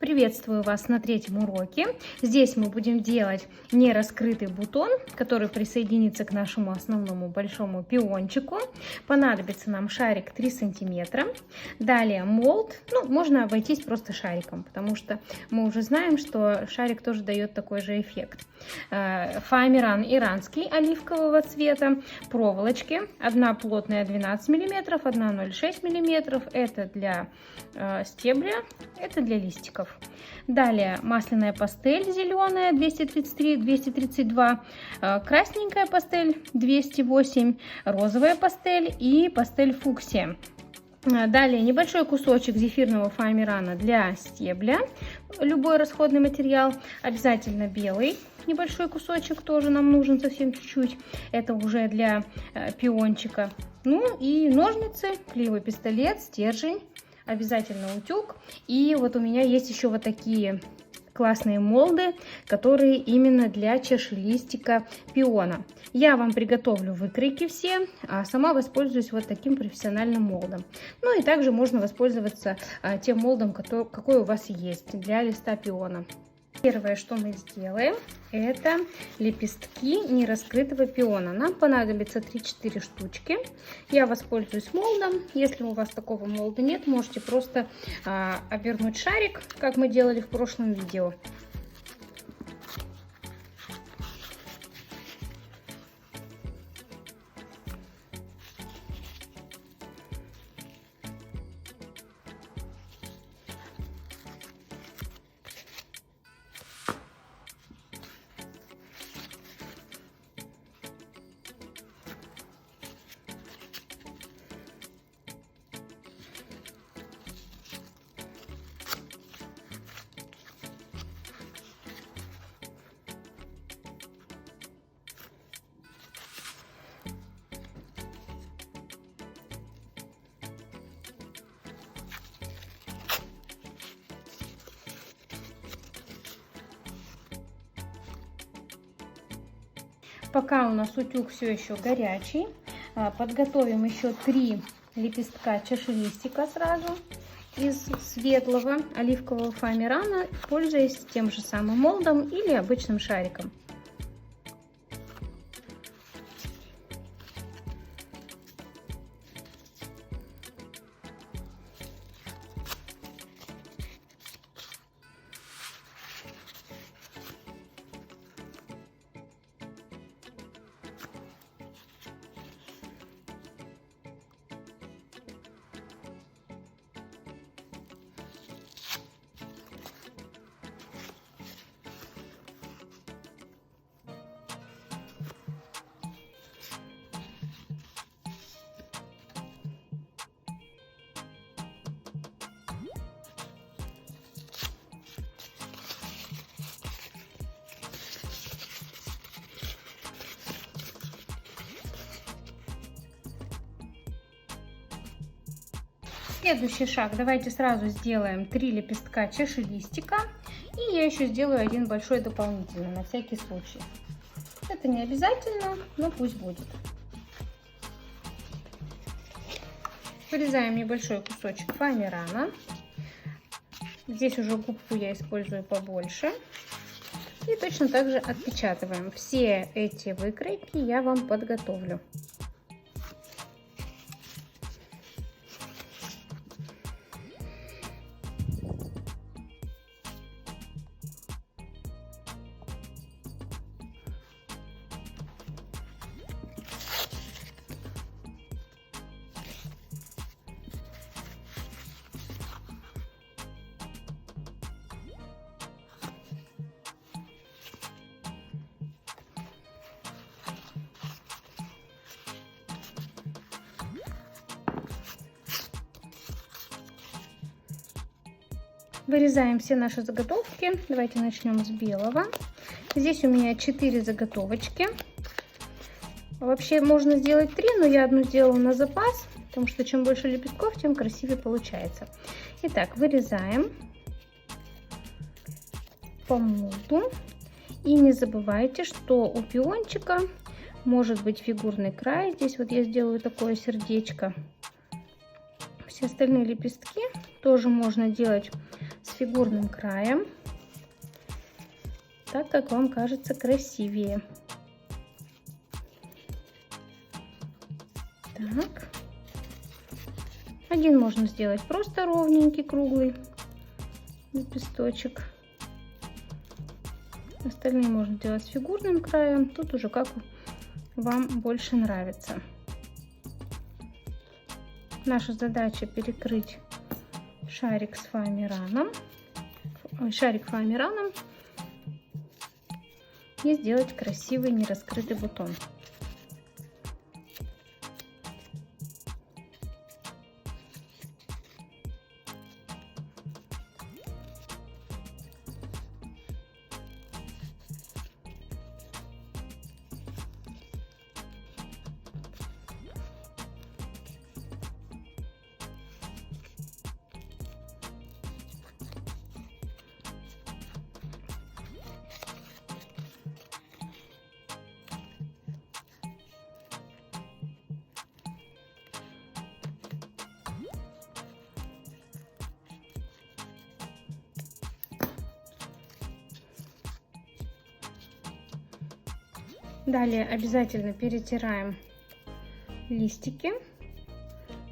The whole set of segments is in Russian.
Приветствую вас на третьем уроке. Здесь мы будем делать нераскрытый бутон, который присоединится к нашему основному большому пиончику. Понадобится нам шарик 3 сантиметра. Далее молд. Можно обойтись просто шариком, потому что мы уже знаем, что шарик тоже дает такой же эффект. Фоамиран иранский оливкового цвета, проволочки. Одна плотная 12 мм, одна 0,6 мм. Это для стебля, это для листиков. Далее масляная пастель зеленая 233-232, красненькая пастель 208, розовая пастель и пастель фуксия. Далее небольшой кусочек зефирного фоамирана для стебля, любой расходный материал, обязательно белый. Небольшой кусочек тоже нам нужен, совсем чуть-чуть, это уже для пиончика. Ну и ножницы, клеевой пистолет, стержень. Обязательно утюг. И вот у меня есть еще вот такие классные молды, которые именно для чашелистика пиона. Я вам приготовлю выкройки все, а сама воспользуюсь вот таким профессиональным молдом. Ну и также можно воспользоваться тем молдом, какой у вас есть для листа пиона. Первое, что мы сделаем, это лепестки нераскрытого пиона. Нам понадобится 3-4 штучки. Я воспользуюсь молдом. Если у вас такого молда нет, можете просто обернуть шарик, как мы делали в прошлом видео. Пока у нас утюг все еще горячий, подготовим еще 3 лепестка чашелистика сразу из светлого оливкового фоамирана, пользуясь тем же самым молдом или обычным шариком. Следующий шаг. Давайте сразу сделаем 3 лепестка чашелистика. И я еще сделаю один большой дополнительный, на всякий случай. Это не обязательно, но пусть будет. Вырезаем небольшой кусочек фоамирана. Здесь уже губку я использую побольше. И точно так же отпечатываем. Все эти выкройки я вам подготовлю. Вырезаем все наши заготовки. Давайте начнем с белого. Здесь у меня 4 заготовочки. Вообще можно сделать 3, но я одну сделала на запас, потому что чем больше лепестков, тем красивее получается. Итак, вырезаем по молду. И не забывайте, что у пиончика может быть фигурный край. Здесь вот я сделаю такое сердечко. Все остальные лепестки тоже можно делать с фигурным краем, так как вам кажется красивее. Так. Один можно сделать просто ровненький, круглый лепесточек. Остальные можно делать с фигурным краем. Тут уже как вам больше нравится. Наша задача перекрыть шарик с фоамираном, шарик фоамираном и сделать красивый нераскрытый бутон. Далее обязательно перетираем листики,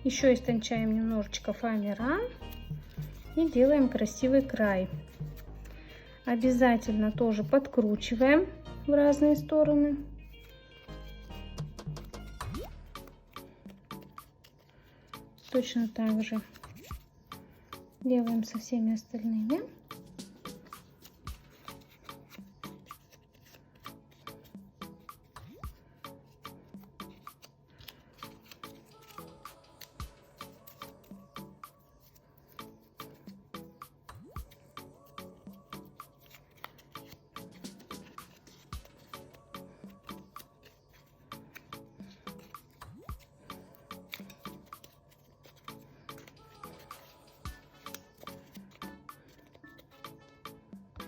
еще истончаем немножечко фоамиран и делаем красивый край. Обязательно тоже подкручиваем в разные стороны. Точно так же делаем со всеми остальными.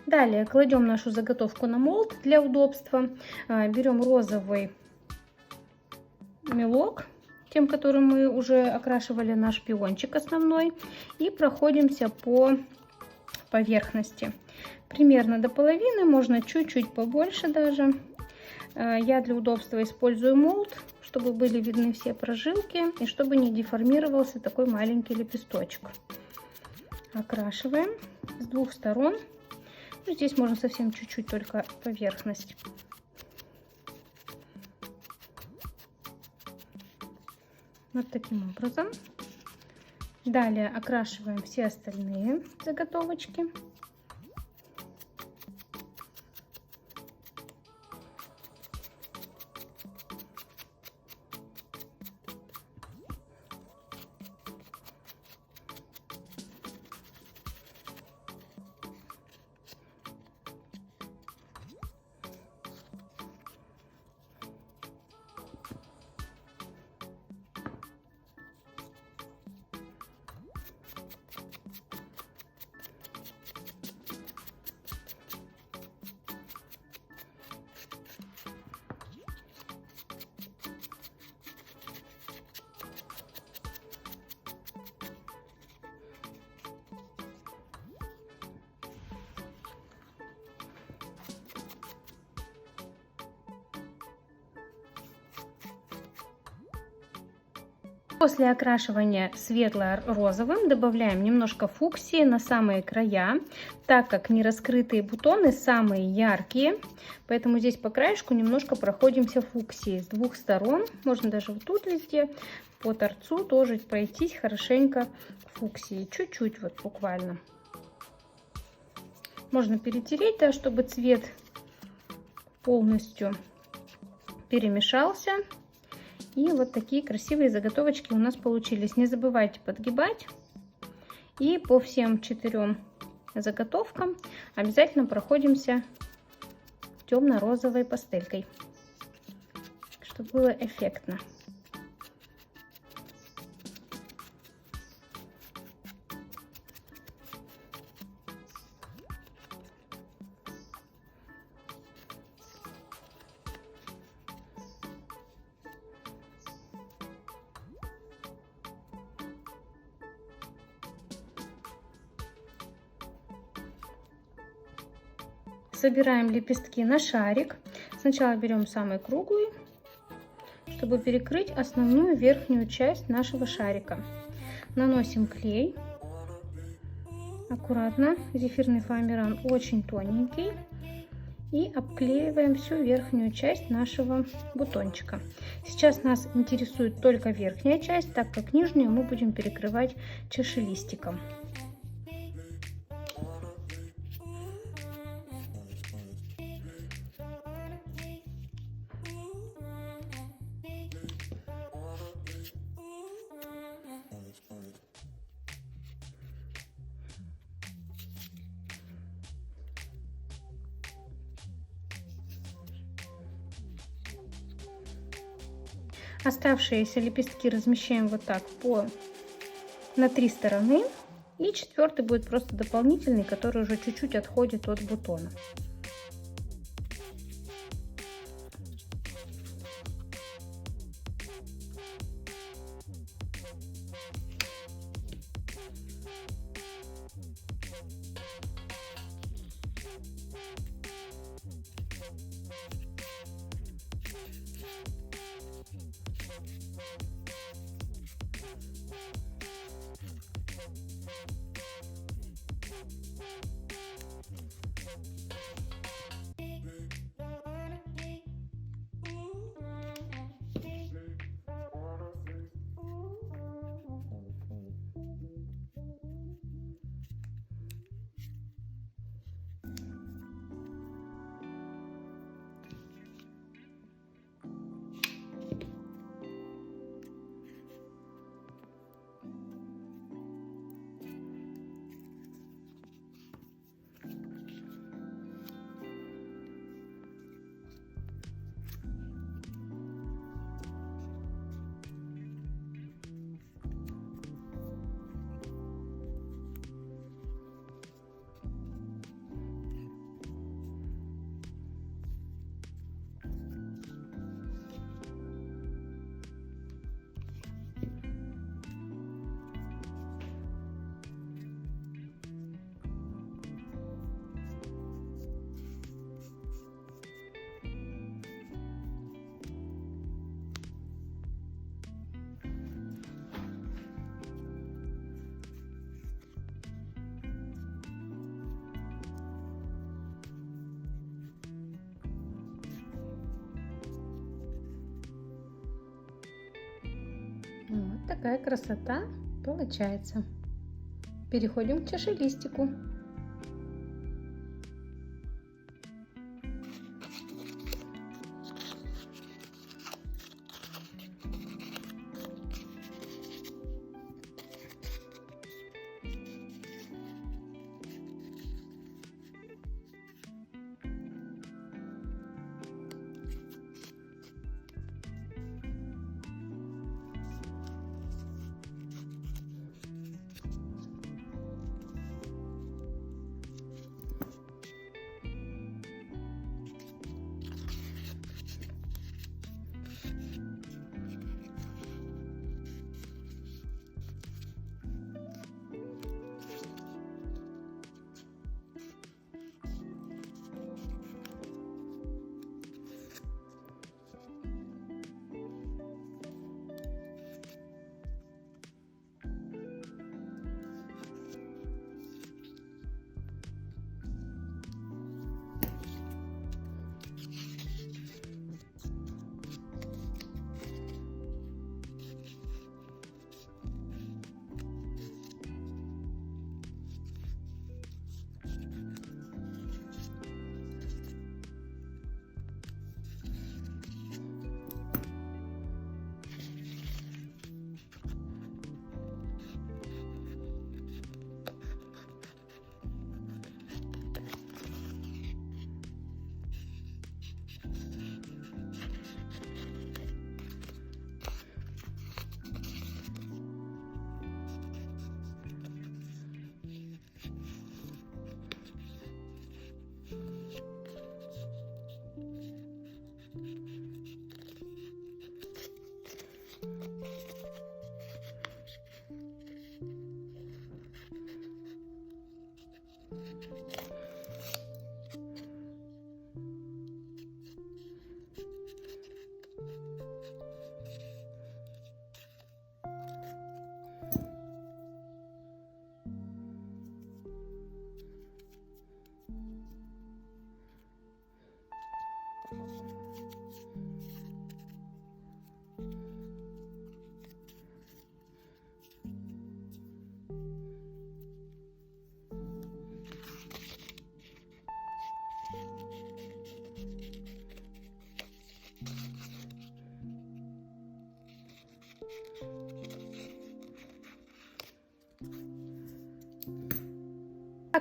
Далее кладем нашу заготовку на молд для удобства. Берем розовый мелок, тем, которым мы уже окрашивали наш пиончик основной, и проходимся по поверхности. Примерно до половины, можно чуть-чуть побольше даже. Я для удобства использую молд, чтобы были видны все прожилки и чтобы не деформировался такой маленький лепесточек. Окрашиваем с двух сторон. Здесь можно совсем чуть-чуть только поверхность. Вот таким образом. Далее окрашиваем все остальные заготовочки. После окрашивания светло-розовым добавляем немножко фуксии на самые края, так как нераскрытые бутоны самые яркие, поэтому здесь по краешку немножко проходимся фуксией с двух сторон. Можно даже вот тут везде по торцу тоже пройтись хорошенько фуксией, чуть-чуть вот буквально. Можно перетереть, да, чтобы цвет полностью перемешался. И вот такие красивые заготовочки у нас получились. Не забывайте подгибать. И по всем 4 заготовкам обязательно проходимся темно-розовой пастелькой, чтобы было эффектно. собираем лепестки на шарик. Сначала берем самый круглый, чтобы перекрыть основную верхнюю часть нашего шарика. Наносим клей. Аккуратно. Зефирный фоамиран очень тоненький. И обклеиваем всю верхнюю часть нашего бутончика. Сейчас нас интересует только верхняя часть, так как нижнюю мы будем перекрывать чашелистиком. Оставшиеся лепестки размещаем вот так на 3 стороны. И 4-й будет просто дополнительный, который уже чуть-чуть отходит от бутона. Вот такая красота получается. Переходим к чашелистику.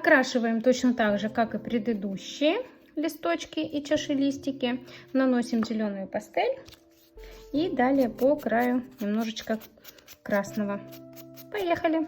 Окрашиваем точно так же, как и предыдущие листочки и чашелистики. Наносим зеленую пастель и далее по краю немножечко красного. Поехали!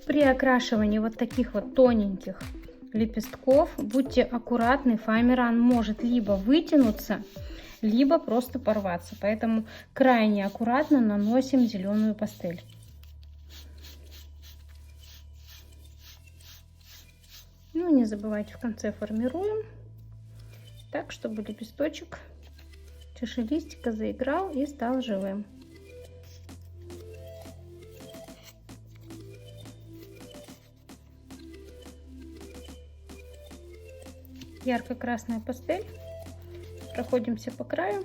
При окрашивании вот таких вот тоненьких лепестков будьте аккуратны, фоамиран может либо вытянуться, либо просто порваться, поэтому крайне аккуратно наносим зеленую пастель. Ну, не забывайте, в конце формируем так, чтобы лепесточек чашелистика заиграл и стал живым. Ярко-красная пастель. Проходимся по краю.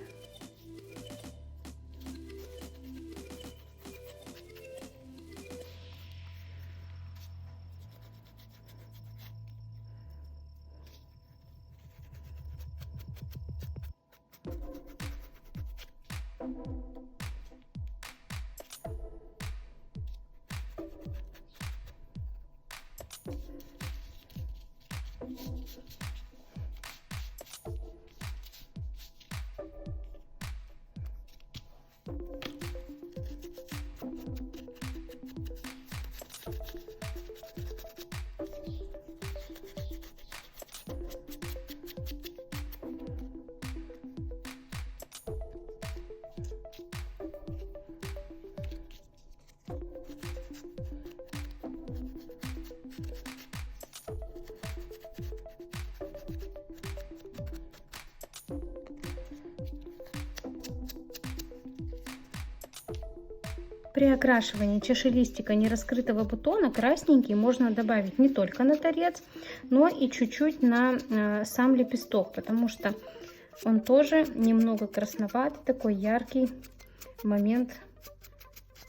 При окрашивании чашелистика нераскрытого бутона красненький можно добавить не только на торец, но и чуть-чуть на сам лепесток, потому что он тоже немного красноватый, такой яркий момент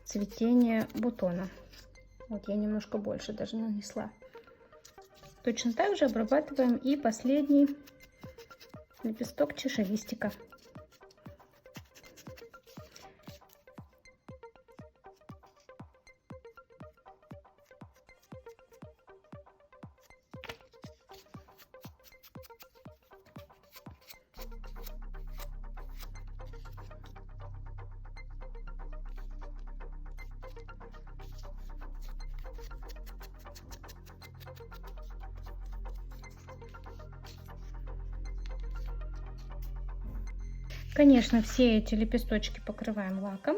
цветения бутона. Вот я немножко больше даже нанесла. Точно так же обрабатываем и последний лепесток чашелистика. Конечно, все эти лепесточки покрываем лаком.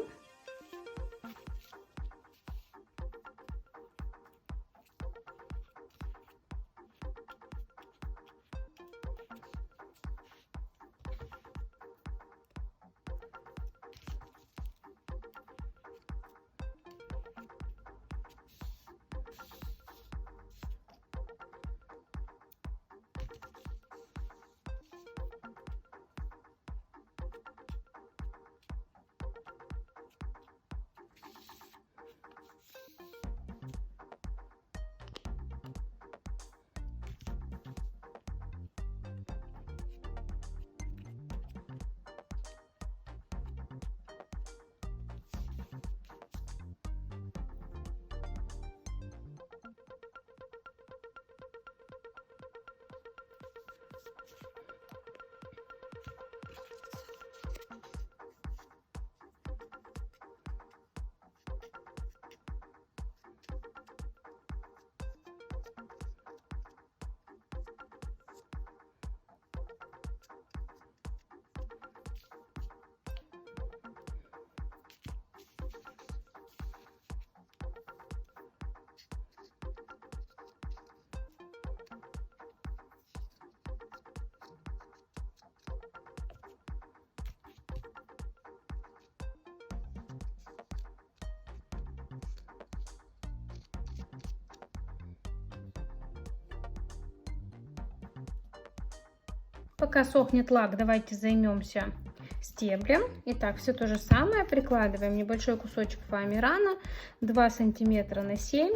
Пока сохнет лак, давайте займемся стеблем. Итак, все то же самое. Прикладываем небольшой кусочек фоамирана 2 сантиметра на 7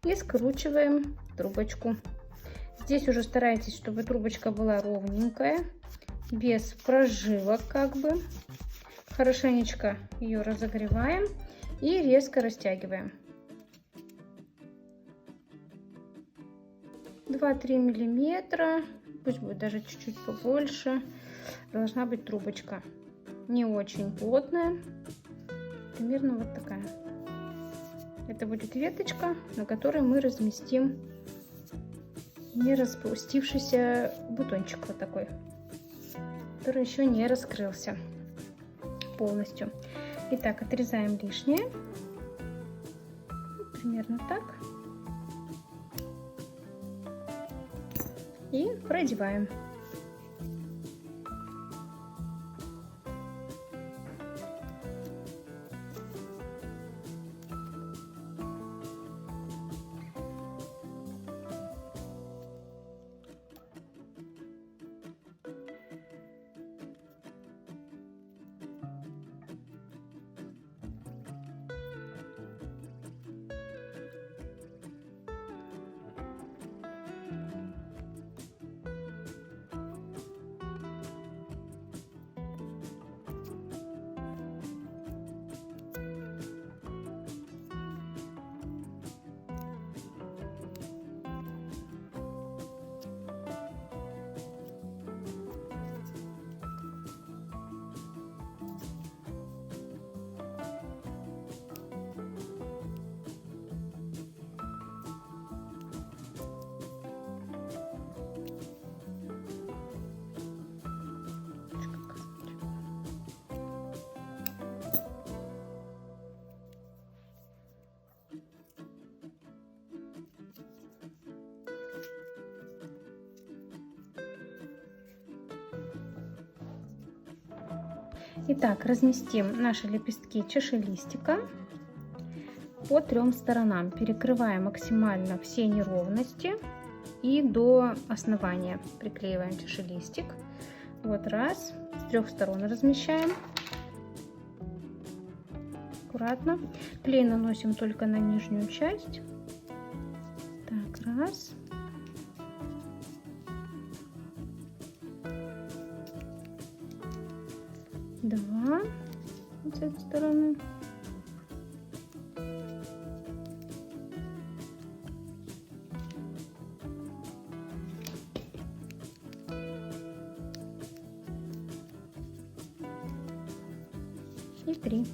и скручиваем трубочку. Здесь уже старайтесь, чтобы трубочка была ровненькая, без прожилок как бы. Хорошенечко ее разогреваем и резко растягиваем. 2-3 миллиметра, пусть будет даже чуть-чуть побольше, должна быть трубочка. Не очень плотная, примерно вот такая. Это будет веточка, на которой мы разместим не распустившийся бутончик вот такой, который еще не раскрылся полностью. Итак, отрезаем лишнее, примерно так, и продеваем. Итак, разместим наши лепестки чашелистика по 3 сторонам, перекрывая максимально все неровности и до основания приклеиваем чашелистик. Вот раз, с 3 сторон размещаем. Аккуратно. Клей наносим только на нижнюю часть. Так, раз. Два, вот с этой стороны. И 3.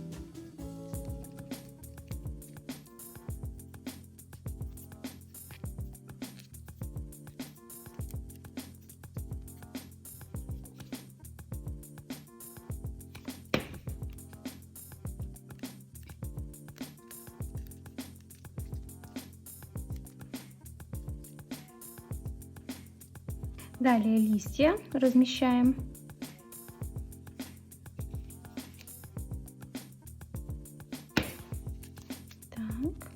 Далее листья размещаем. Так.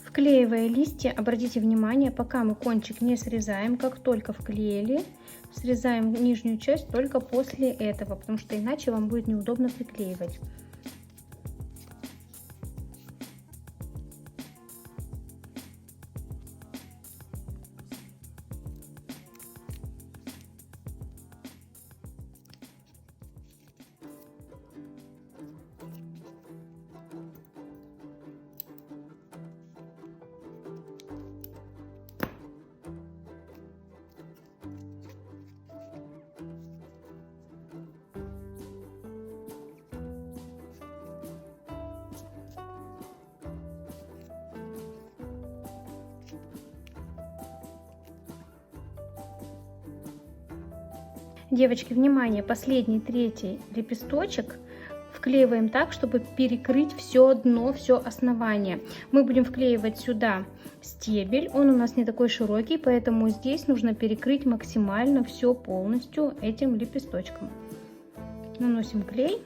Вклеивая листья, обратите внимание, пока мы кончик не срезаем, как только вклеили, срезаем нижнюю часть только после этого, потому что иначе вам будет неудобно приклеивать. Девочки, внимание, последний, третий лепесточек вклеиваем так, чтобы перекрыть все дно, все основание. Мы будем вклеивать сюда стебель, он у нас не такой широкий, поэтому здесь нужно перекрыть максимально все полностью этим лепесточком. Наносим клей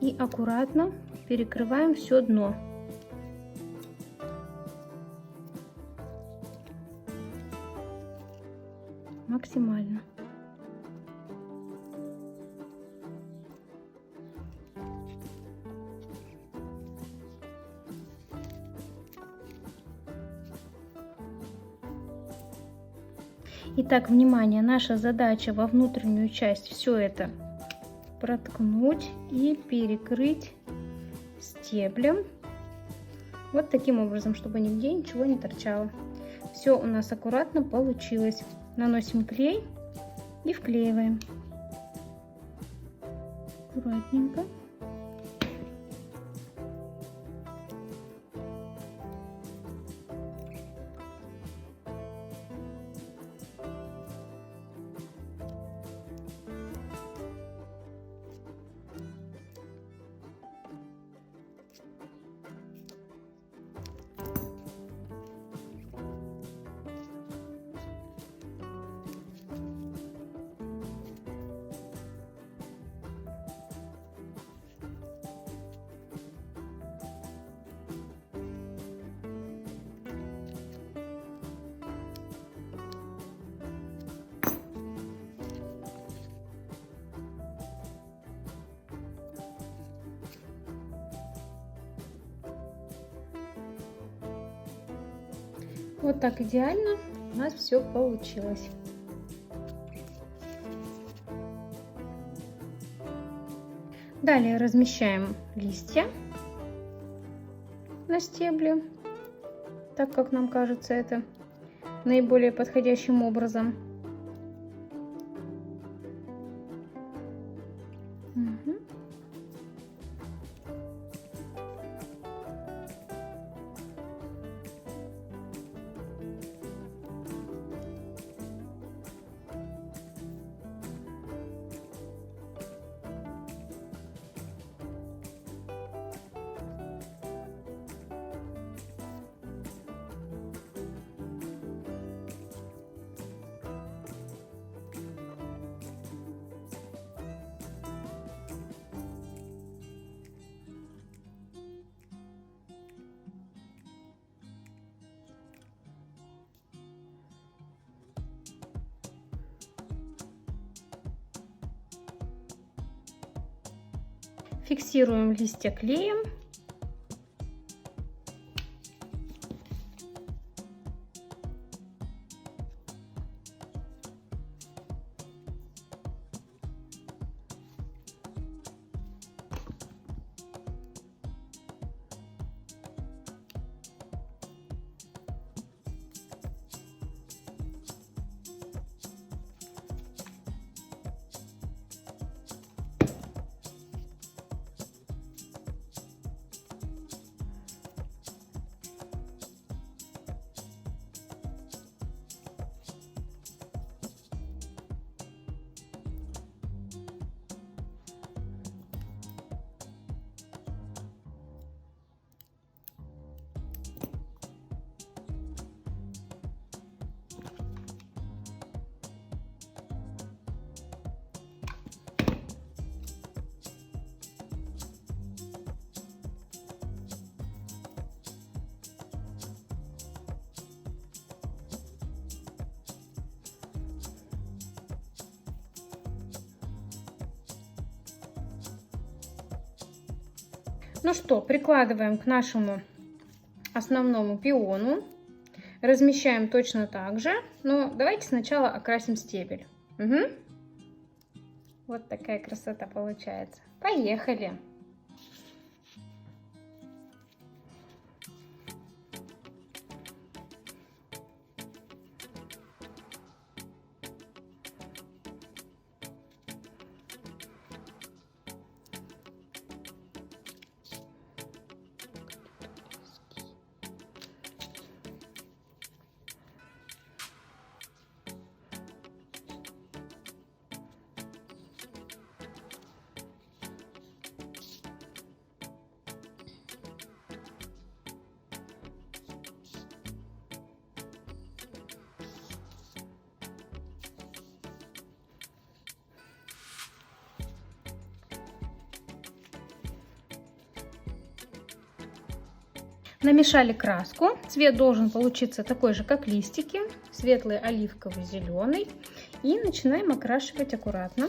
и аккуратно перекрываем все дно. Максимально. Итак, внимание, наша задача во внутреннюю часть все это проткнуть и перекрыть стеблем. Вот таким образом, чтобы нигде ничего не торчало. Все у нас аккуратно получилось. Наносим клей и вклеиваем. Аккуратненько. Вот так идеально у нас все получилось. Далее размещаем листья на стебле, так как нам кажется это наиболее подходящим образом. Угу. Фиксируем листья клеем. Ну что, прикладываем к нашему основному пиону. Размещаем точно так же. Но давайте сначала окрасим стебель. Угу. Вот такая красота получается. Поехали! Намешали краску. Цвет должен получиться такой же, как листики. Светлый, оливковый, зеленый. И начинаем окрашивать аккуратно.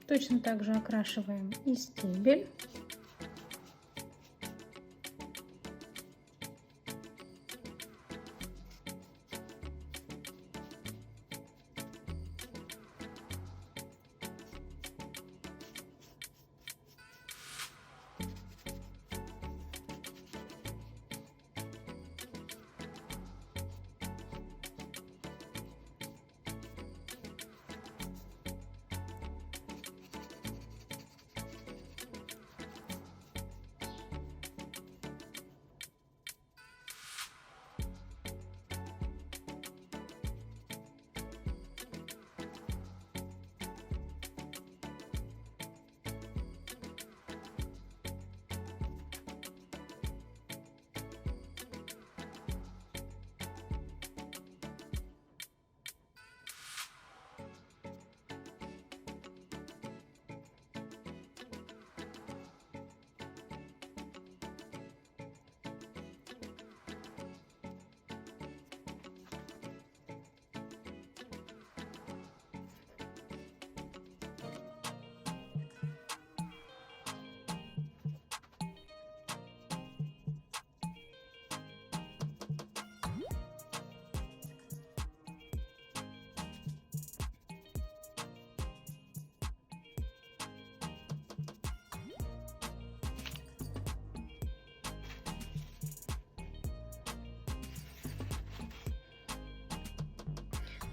Точно так же окрашиваем и стебель.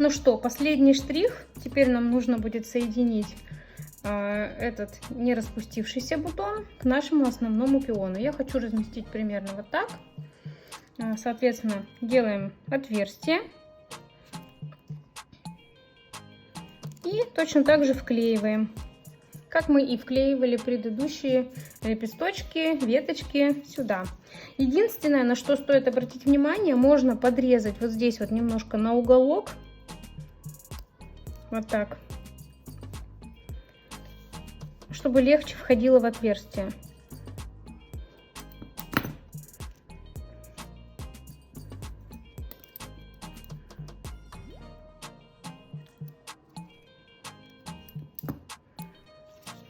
Ну что, последний штрих. Теперь нам нужно будет соединить этот не распустившийся бутон к нашему основному пиону. Я хочу разместить примерно вот так. Соответственно, делаем отверстие. И точно так же вклеиваем, как мы и вклеивали предыдущие лепесточки, веточки сюда. Единственное, на что стоит обратить внимание, можно подрезать вот здесь вот немножко на уголок. Вот так. Чтобы легче входило в отверстие.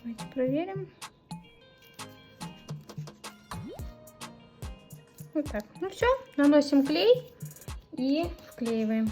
Давайте проверим. Вот так. Ну все, наносим клей и вклеиваем.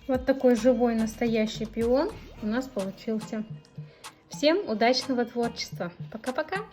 Вот такой живой настоящий пион у нас получился. Всем удачного творчества. Пока-пока!